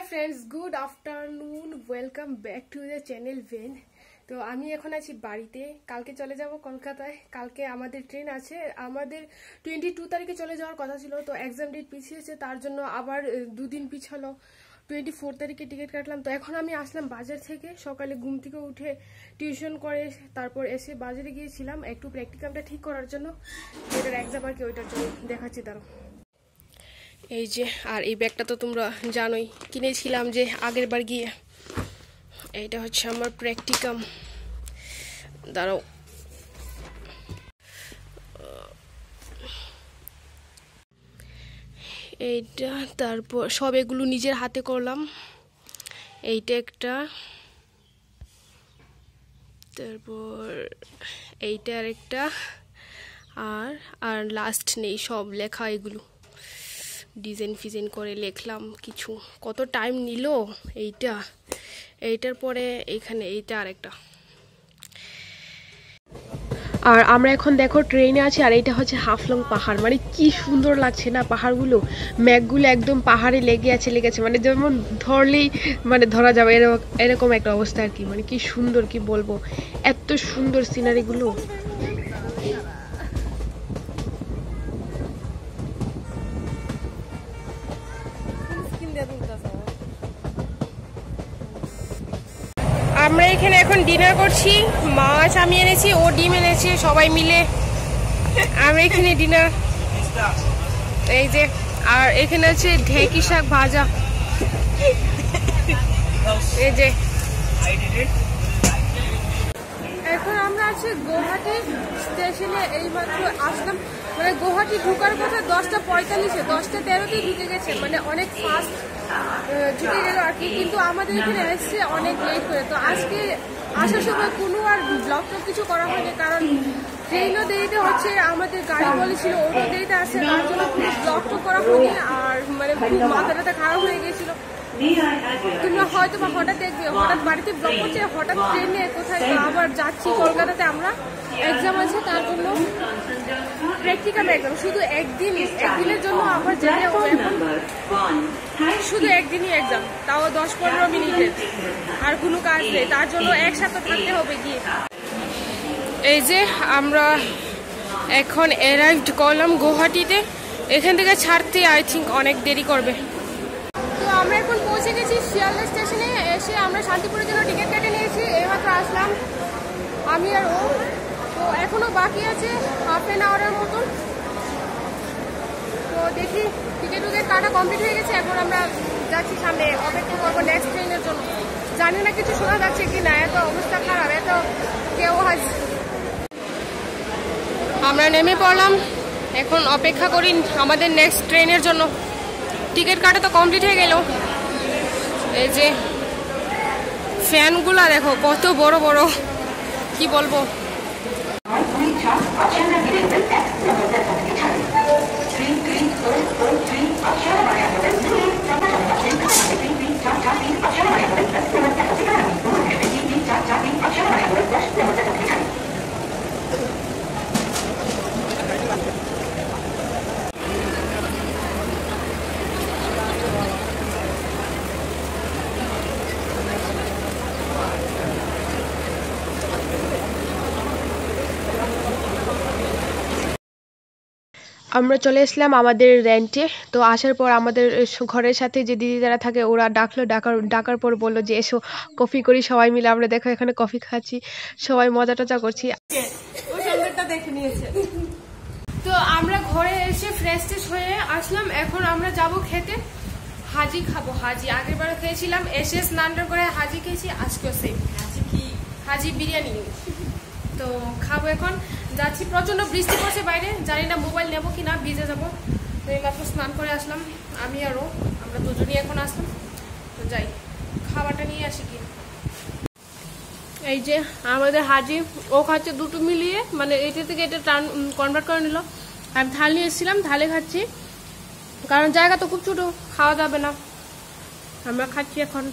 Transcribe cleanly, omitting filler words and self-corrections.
Friends good afternoon welcome back to the channel वेन। तो আমি এখন আছি বাড়িতে, কালকে চলে যাব কলকাতায়। কালকে আমাদের ট্রেন আছে, আমাদের 22 তারিখে চলে যাওয়ার কথা ছিল, তো এক্সাম ডেট পিছিয়েছে, তার জন্য আবার দুদিন পিছালো। 24 তারিখে টিকিট কাটলাম। তো এখন আমি আসলাম বাজার থেকে, সকালে ঘুম থেকে উঠে টিউশন করে তারপর এসে বাজারে গিয়েছিলাম একটু প্র্যাকটিক্যালটা ঠিক করার জন্য, যেটার এক্সাম আর কি, ওইটার জন্য দেখাচ্ছি তারা। এই যে, আর এই ব্যাগটা তো তোমরা জানোই, কিনেছিলাম যে আগের বার গিয়ে। এইটা হচ্ছে আমার প্র্যাকটিকাম। দাঁড়াও, এইটা, তারপর সব এগুলো নিজের হাতে করলাম। এইটা একটা, তারপর এইটা আরেকটা, আর আর লাস্ট নেই, সব লেখা এগুলো ডিজাইন ফিজাইন করে লিখলাম কিছু। কত টাইম নিল এইটার পরে এইখানে এইটা আরেকটা। আর আমরা এখন দেখো ট্রেনে আছি, আর এইটা হচ্ছে হাফলং পাহাড়। মানে কি সুন্দর লাগছে না পাহাড়গুলো, ম্যাঘগুলো একদম পাহাড়ে লেগে আছে, মানে যেমন ধরলেই মানে ধরা যাবে এরকম একটা অবস্থা আর কি। মানে কি সুন্দর, কি বলবো, এত সুন্দর সিনারিগুলো। আমরা এখানে এখন ডিনার করছি। মাছ আমি এনেছি, ও ডিম এনেছে, সবাই মিলে আমরা এখানে ডিনার। এই যে, আর এখানে আছে ঢেঁকি শাক ভাজা। এই যে, এখন আমরা আছি গুয়াহাটি স্টেশনে। এইমাত্র আসলাম, মানে গুয়াহাটি ঢুকার কথা 10:45, 10:13 ঢুকে গেছে, মানে অনেক ফাস্ট ঢুকে গেল আর কি। কিন্তু আমাদের এখানে এসছে অনেক লেট করে। তো আজকে আসার সময় কোনো আর ব্লগ তো কিছু করা হয়নি, কারণ ট্রেনও দেরিতে হচ্ছে, আমাদের গাড়ি বলেছিল ওটা দেরিতে আসছে, তার জন্য কোনো ব্লগ তো করা হয়নি। আর মানে খুব মাথাটা খারাপ হয়ে গেছিল। তোমরা হয়তো বা হঠাৎ দেখবে, হঠাৎ বাড়িতে ব্লগ করছে, হঠাৎ ট্রেনে কোথায় আবার যাচ্ছি কলকাতাতে। আমরা এক্সাম আছে, তার জন্য প্র্যাকটিক্যাল এক্সাম, শুধু একদিনের জন্য আবার যেতে হবে। শুধু একদিনই এক্সাম, তাও 10-15 মিনিটের, আর কোনো কাজ নেই, তার জন্য একসাথে থাকতে হবে গিয়ে। এই যে, আমরা এখন অ্যারাইভড করলাম গুয়াহাটিতে। এখান থেকে ছাড়তে আই থিঙ্ক অনেক দেরি করবে। তো আমরা এখন পৌঁছে গেছি শিয়ালদা স্টেশনে। এসে আমরা শান্তিপুরের জন্য টিকিট কেটে নিয়েছি, এইমাত্র আসলাম আমি আর ও। তো এখনো বাকি আছে হাফ অ্যান আওয়ারের মতন। তো দেখি, টিকিট কাটা কমপ্লিট হয়ে গেছে। এখন আমরা যাচ্ছি সামনে, অপেক্ষা করবো নেক্সট ট্রেনের জন্য। জানি না কিছু শোনা যাচ্ছে কি না, এত অবস্থা খারাপ, এত কেউ আমরা নেমে পড়লাম, এখন অপেক্ষা করি আমাদের নেক্সট ট্রেনের জন্য। টিকিট কাটা তো কমপ্লিট হয়ে গেল। এই যে ফ্যানগুলা দেখো কত বড় বড়, কি বলবো। আমরা চলে এসলাম আমাদের রেন্টে। তো আসার পর আমাদের ঘরের সাথে যে দিদি যারা থাকে ওরা ডাকার পর বললো যে এসো কফি করি সবাই মিলে। আমরা দেখো এখানে কফি খাচ্ছি, সবাই মজা টজা করছি। তো আমরা ঘরে এসে ফ্রেশ হয়ে আসলাম, এখন আমরা যাব খেতে। হাজি খাবো, হাজি আগের বার খেয়েছিলাম, এসে স্নান করে হাজি খেয়েছি, আজকেও সেম হাজি বিরিয়ানি। তো খাবো, এখন যাচ্ছি। প্রচন্ড বৃষ্টি পড়ছে বাইরে, জানি না মোবাইল নেবো কিনা, ভিজে যাবো। তো এইমাত্র স্নান করে আসলাম আমি আরও, আমরা দুজনই এখন আসলাম। তো যাই, খাবারটা নিয়ে আসি কি। এই যে আমাদের হাজি, ও খাচ্ছে দুটো মিলিয়ে, মানে এটা থেকে এটা কনভার্ট করে নিল। আমি থাল নিয়ে এসেছিলাম, থালে খাচ্ছি, কারণ জায়গা তো খুব ছোটো, খাওয়া যাবে না। আমরা খাচ্ছি এখন।